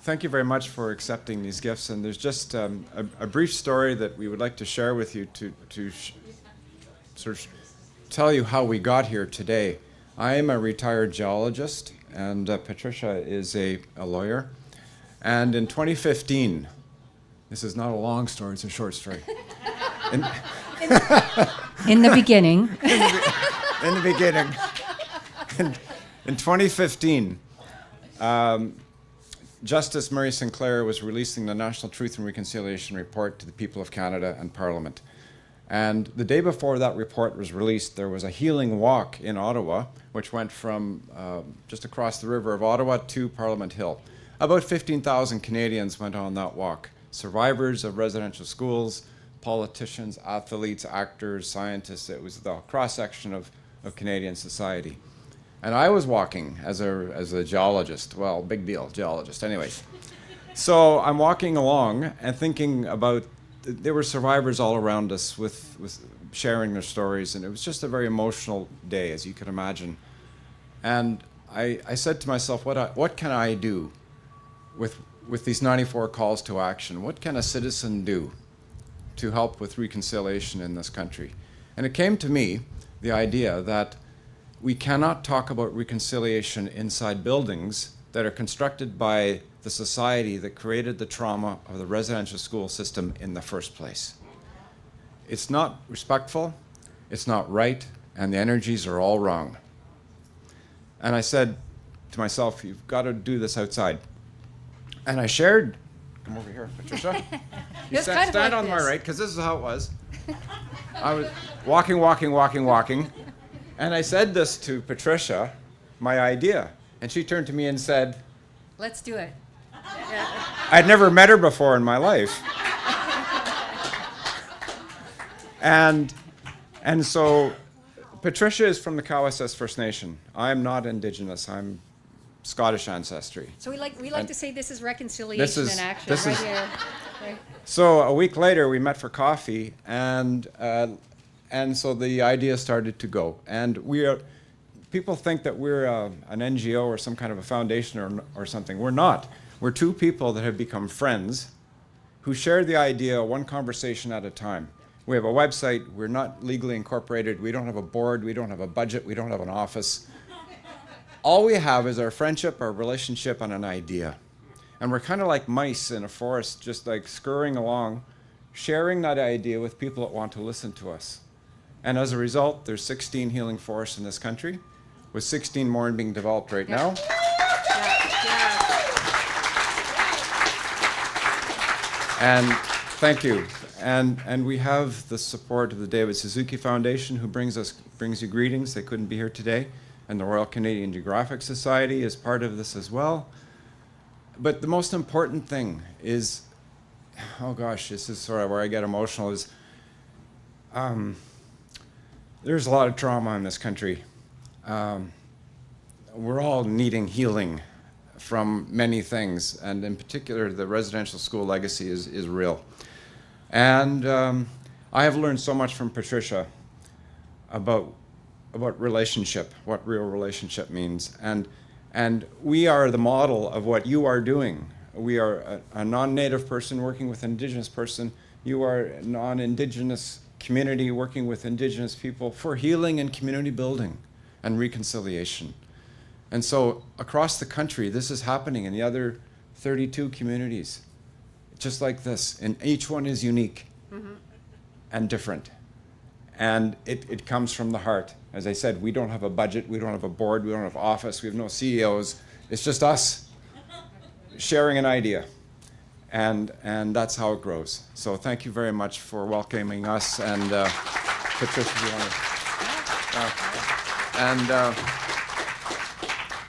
Thank you very much for accepting these gifts. And there's just a brief story that we would like to share with you to sort of tell you how we got here today. I am a retired geologist, and Patricia is a lawyer. And in 2015, this is not a long story, it's a short story. In the beginning. In the beginning. In 2015, Justice Mary Sinclair was releasing the National Truth and Reconciliation Report to the people of Canada and Parliament. And the day before that report was released, there was a healing walk in Ottawa, which went from just across the river of Ottawa to Parliament Hill. About 15,000 Canadians went on that walk. Survivors of residential schools, politicians, athletes, actors, scientists. It was the cross-section of Canadian society. And I was walking as a geologist. Well, big deal, geologist. Anyways. So I'm walking along and thinking about, there were survivors all around us with sharing their stories, and it was just a very emotional day, as you can imagine. And I said to myself, what can I do with these 94 calls to action? What can a citizen do to help with reconciliation in this country? And it came to me, the idea that we cannot talk about reconciliation inside buildings that are constructed by the society that created the trauma of the residential school system in the first place. It's not respectful, it's not right, and the energies are all wrong. And I said to myself, you've got to do this outside. And I shared, come over here, Patricia. You stand like on my right, because this is how it was. I was walking. And I said this to Patricia, my idea. And she turned to me and said, Let's do it. I'd never met her before in my life. And so Patricia is from the Cowessess First Nation. I'm not Indigenous. I'm Scottish ancestry. So we like to say this is reconciliation in action right here. Right. So a week later, we met for coffee, and so the idea started to go. And people think that we're an NGO or some kind of a foundation or something. We're not. We're two people that have become friends who share the idea one conversation at a time. We have a website. We're not legally incorporated. We don't have a board. We don't have a budget. We don't have an office. All we have is our friendship, our relationship, and an idea. And we're kind of like mice in a forest, just like scurrying along, sharing that idea with people that want to listen to us. And as a result, there's 16 healing forests in this country, with 16 more being developed right now. And thank you. And we have the support of the David Suzuki Foundation, who brings you greetings. They couldn't be here today. And the Royal Canadian Geographic Society is part of this as well. But the most important thing is, oh gosh, this is sort of where I get emotional, is there's a lot of trauma in this country. We're all needing healing from many things, and in particular, the residential school legacy is real. And I have learned so much from Patricia about relationship, what real relationship means. And we are the model of what you are doing. We are a non-Native person working with an Indigenous person. You are a non-Indigenous community working with Indigenous people for healing and community building and reconciliation. And so across the country, this is happening in the other 32 communities, just like this. And each one is unique and different. And it comes from the heart. As I said, we don't have a budget, we don't have a board, we don't have office, we have no CEOs. It's just us sharing an idea. And that's how it grows. So thank you very much for welcoming us. And Patricia, if you want to.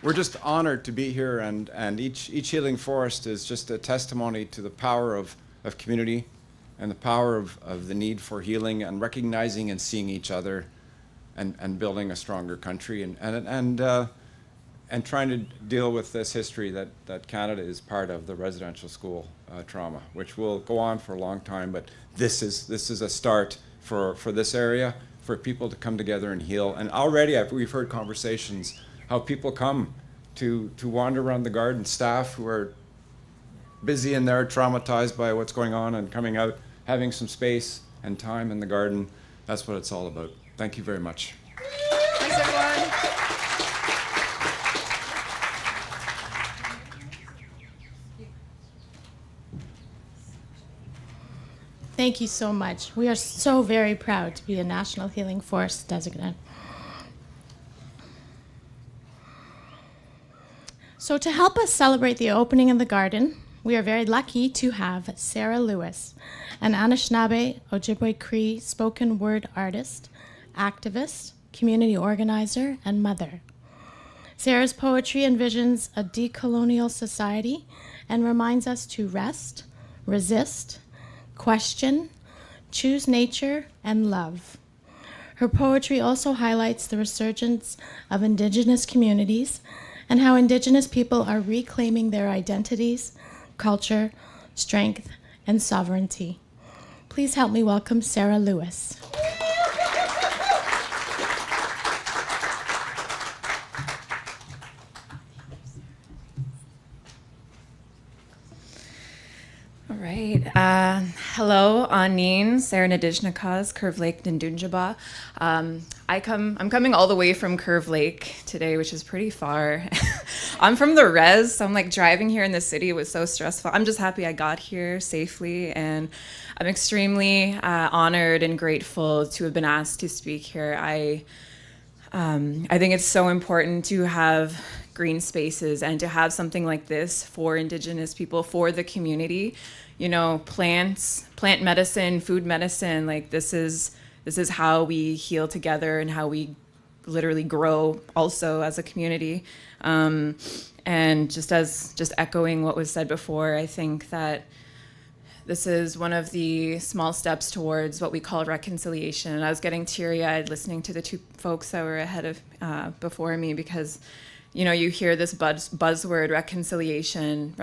We're just honored to be here. And each healing forest is just a testimony to the power of community and the power of the need for healing and recognizing and seeing each other and building a stronger country and trying to deal with this history that Canada is part of, the residential school trauma, which will go on for a long time. But this is a start for this area, for people to come together and heal. And already we've heard conversations how people come to wander around the garden, staff who are busy in there, traumatized by what's going on, and coming out, having some space and time in the garden. That's what it's all about. Thank you very much. Thanks, everyone. Thank you so much. We are so very proud to be a National Healing Force designate. So to help us celebrate the opening of the garden, we are very lucky to have Sarah Lewis, an Anishinaabe Ojibwe Cree spoken word artist, activist, community organizer, and mother. Sarah's poetry envisions a decolonial society and reminds us to rest, resist, question, choose nature, and love. Her poetry also highlights the resurgence of Indigenous communities and how Indigenous people are reclaiming their identities, culture, strength, and sovereignty. Please help me welcome Sarah Lewis. All right. Hello, Anin, Sarah Nadijnakas, Curve Lake, Nandunjaba. I'm coming all the way from Curve Lake today, which is pretty far. I'm from the res, so I'm like driving here in the city was so stressful. I'm just happy I got here safely, and I'm extremely honored and grateful to have been asked to speak here. I think it's so important to have green spaces and to have something like this for Indigenous people, for the community. You know, plant medicine, food medicine, like this is how we heal together and how we literally grow also as a community. And just echoing what was said before, I think that this is one of the small steps towards what we call reconciliation. And I was getting teary-eyed listening to the two folks that were ahead of before me, because you know, you hear this buzzword reconciliation,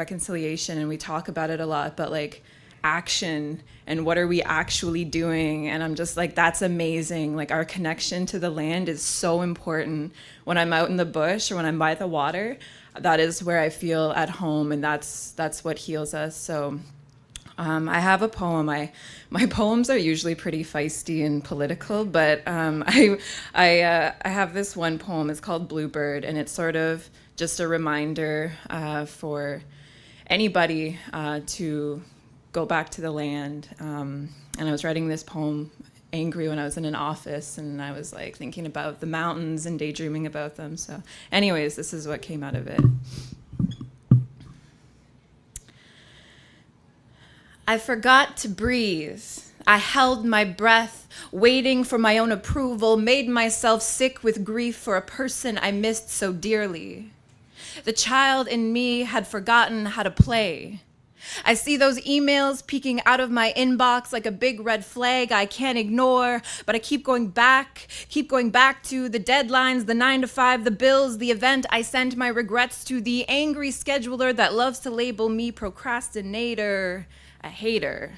and we talk about it a lot, but like action and what are we actually doing? And I'm just like, that's amazing. Like our connection to the land is so important. When I'm out in the bush or when I'm by the water, that is where I feel at home, and that's what heals us. So I have a poem. My poems are usually pretty feisty and political, but I have this one poem. It's called Bluebird, and it's sort of just a reminder for anybody to go back to the land. And I was writing this poem angry when I was in an office, and I was like thinking about the mountains and daydreaming about them. So anyways, this is what came out of it. I forgot to breathe. I held my breath, waiting for my own approval, made myself sick with grief for a person I missed so dearly. The child in me had forgotten how to play. I see those emails peeking out of my inbox like a big red flag I can't ignore, but I keep going back to the deadlines, the 9 to 5, the bills, the event I send my regrets to, the angry scheduler that loves to label me procrastinator, a hater.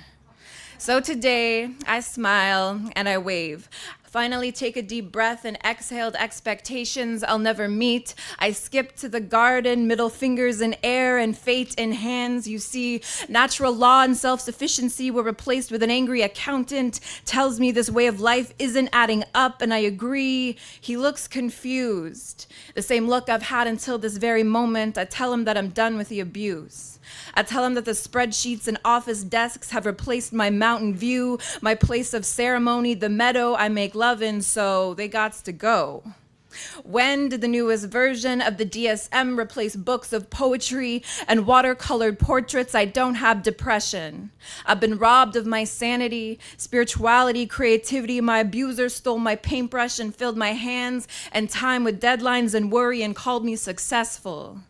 So today, I smile and I wave. Finally take a deep breath and exhaled expectations I'll never meet. I skip to the garden, middle fingers in air and fate in hands. You see, natural law and self-sufficiency were replaced with an angry accountant. Tells me this way of life isn't adding up, and I agree. He looks confused. The same look I've had until this very moment. I tell him that I'm done with the abuse. I tell him that the spreadsheets and office desks have replaced my mountain view, my place of ceremony, the meadow I make love in, so they gots to go. When did the newest version of the DSM replace books of poetry and watercolored portraits? I don't have depression. I've been robbed of my sanity, spirituality, creativity. My abuser stole my paintbrush and filled my hands and time with deadlines and worry and called me successful.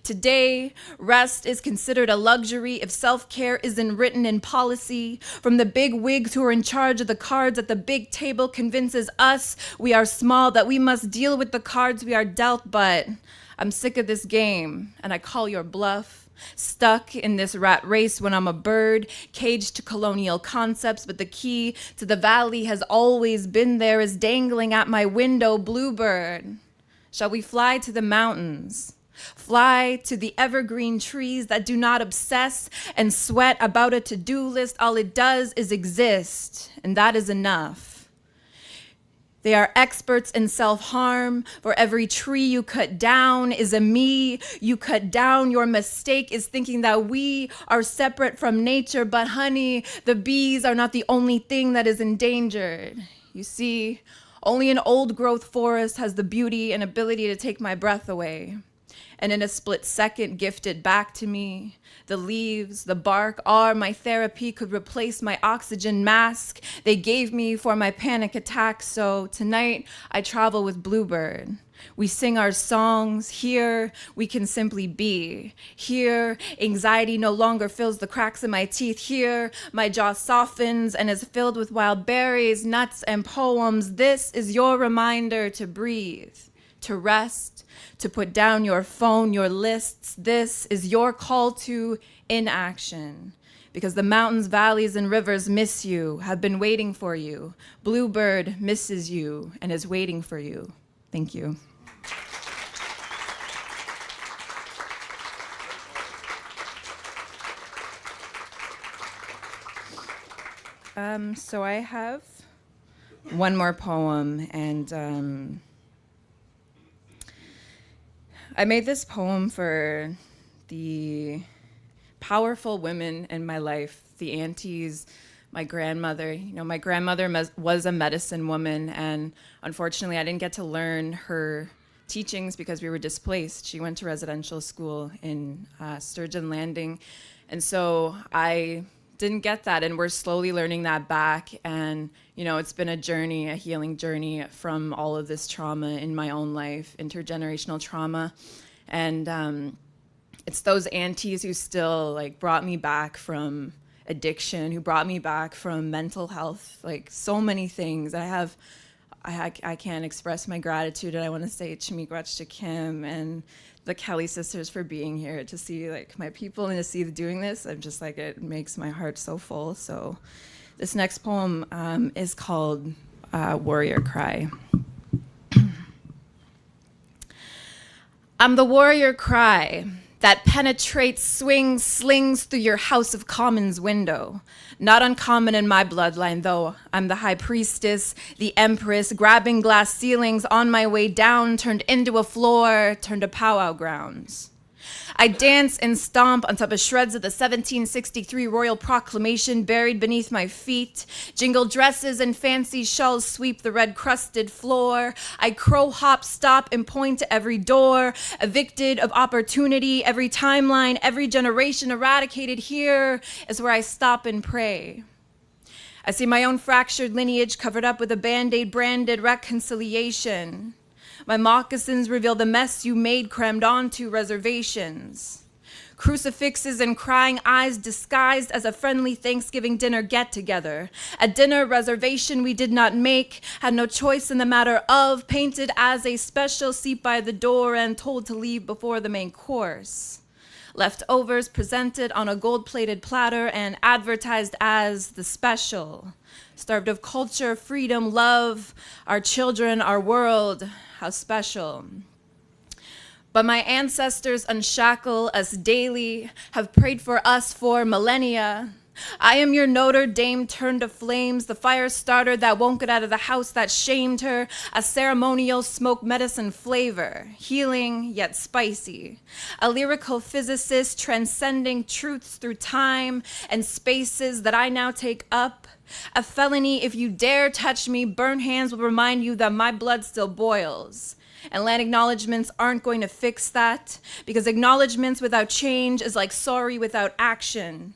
Today, rest is considered a luxury if self-care isn't written in policy. From the big wigs who are in charge of the cards at the big table convinces us we are small, that we must deal with the cards we are dealt. But I'm sick of this game, and I call your bluff. Stuck in this rat race when I'm a bird, caged to colonial concepts, but the key to the valley has always been there, is dangling at my window, bluebird. Shall we fly to the mountains? Fly to the evergreen trees that do not obsess and sweat about a to-do list. All it does is exist, and that is enough. They are experts in self-harm. For every tree you cut down is a me you cut down. Your mistake is thinking that we are separate from nature. But honey, the bees are not the only thing that is endangered. You see, only an old growth forest has the beauty and ability to take my breath away. And in a split second, gifted back to me. The leaves, the bark are my therapy, could replace my oxygen mask they gave me for my panic attack. So tonight I travel with Bluebird. We sing our songs. Here we can simply be. Here anxiety no longer fills the cracks in my teeth. Here my jaw softens and is filled with wild berries, nuts, and poems. This is your reminder to breathe, to rest, to put down your phone, your lists. This is your call to inaction, because the mountains, valleys, and rivers miss you, have been waiting for you. Bluebird misses you and is waiting for you. Thank you. So I have one more poem, and I made this poem for the powerful women in my life, the aunties, my grandmother. You know, my grandmother was a medicine woman, and unfortunately I didn't get to learn her teachings because we were displaced. She went to residential school in Sturgeon Landing, and so I didn't get that, and we're slowly learning that back. And you know, it's been a journey, a healing journey from all of this trauma in my own life, intergenerational trauma. And it's those aunties who still like brought me back from addiction, who brought me back from mental health, like so many things. I can't express my gratitude, and I want to say Chimiigwech to Kim and the Kelly sisters for being here to see like my people and to see doing this. I'm just like, it makes my heart so full. So this next poem is called Warrior Cry. I'm the warrior cry that penetrates, swings, slings through your House of Commons window. Not uncommon in my bloodline, though. I'm the high priestess, the empress, grabbing glass ceilings on my way down, turned into a floor, turned to powwow grounds. I dance and stomp on top of shreds of the 1763 Royal Proclamation buried beneath my feet. Jingle dresses and fancy shawls sweep the red-crusted floor. I crow hop, stop, and point to every door. Evicted of opportunity, every timeline, every generation eradicated. Here is where I stop and pray. I see my own fractured lineage covered up with a Band-Aid branded reconciliation. My moccasins reveal the mess you made crammed onto reservations. Crucifixes and crying eyes disguised as a friendly Thanksgiving dinner get-together. A dinner reservation we did not make, had no choice in the matter of, painted as a special seat by the door and told to leave before the main course. Leftovers presented on a gold-plated platter and advertised as the special. Starved of culture, freedom, love, our children, our world, how special. But my ancestors unshackle us daily, have prayed for us for millennia. I am your Notre Dame turned to flames, the fire starter that won't get out of the house that shamed her, a ceremonial smoke medicine flavor, healing yet spicy. A lyrical physicist transcending truths through time and spaces that I now take up. A felony if you dare touch me, burn hands will remind you that my blood still boils. And land acknowledgements aren't going to fix that, because acknowledgements without change is like sorry without action.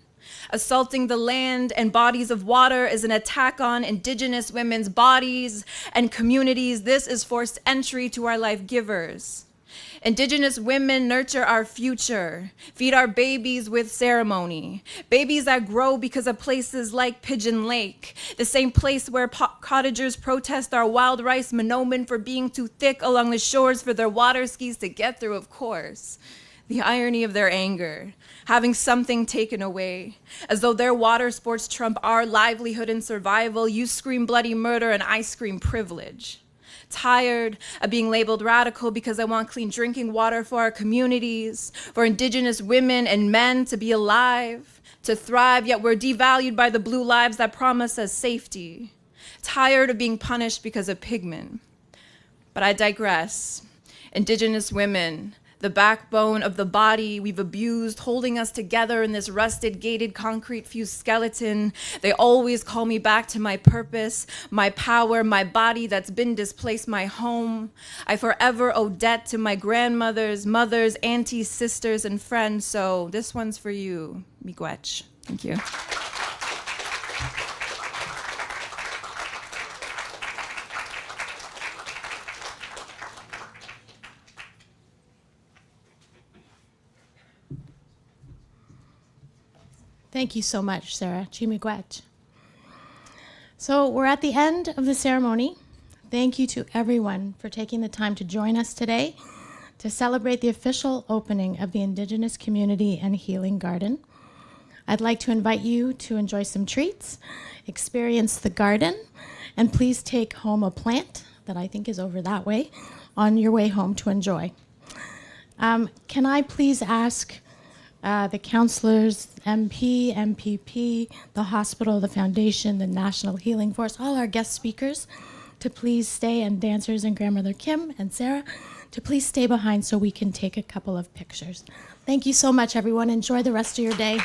Assaulting the land and bodies of water is an attack on Indigenous women's bodies and communities. This is forced entry to our life givers. Indigenous women nurture our future, feed our babies with ceremony. Babies that grow because of places like Pigeon Lake, the same place where cottagers protest our wild rice monomen for being too thick along the shores for their water skis to get through, of course. The irony of their anger, having something taken away, as though their water sports trump our livelihood and survival. You scream bloody murder and I scream privilege. Tired of being labeled radical because I want clean drinking water for our communities, for Indigenous women and men to be alive, to thrive, yet we're devalued by the blue lives that promise us safety. Tired of being punished because of pigment. But I digress. Indigenous women, the backbone of the body we've abused, holding us together in this rusted, gated, concrete-fused skeleton. They always call me back to my purpose, my power, my body that's been displaced, my home. I forever owe debt to my grandmothers, mothers, aunties, sisters, and friends. So this one's for you, miigwech. Thank you. Thank you so much, Sarah. Chimigwech. So we're at the end of the ceremony. Thank you to everyone for taking the time to join us today to celebrate the official opening of the Indigenous Community and Healing Garden. I'd like to invite you to enjoy some treats, experience the garden, and please take home a plant that I think is over that way on your way home to enjoy. Can I please ask the counselors, MP, MPP, the hospital, the foundation, the National Healing Force, all our guest speakers to please stay, and dancers and Grandmother Kim and Sarah to please stay behind so we can take a couple of pictures. Thank you so much, everyone. Enjoy the rest of your day.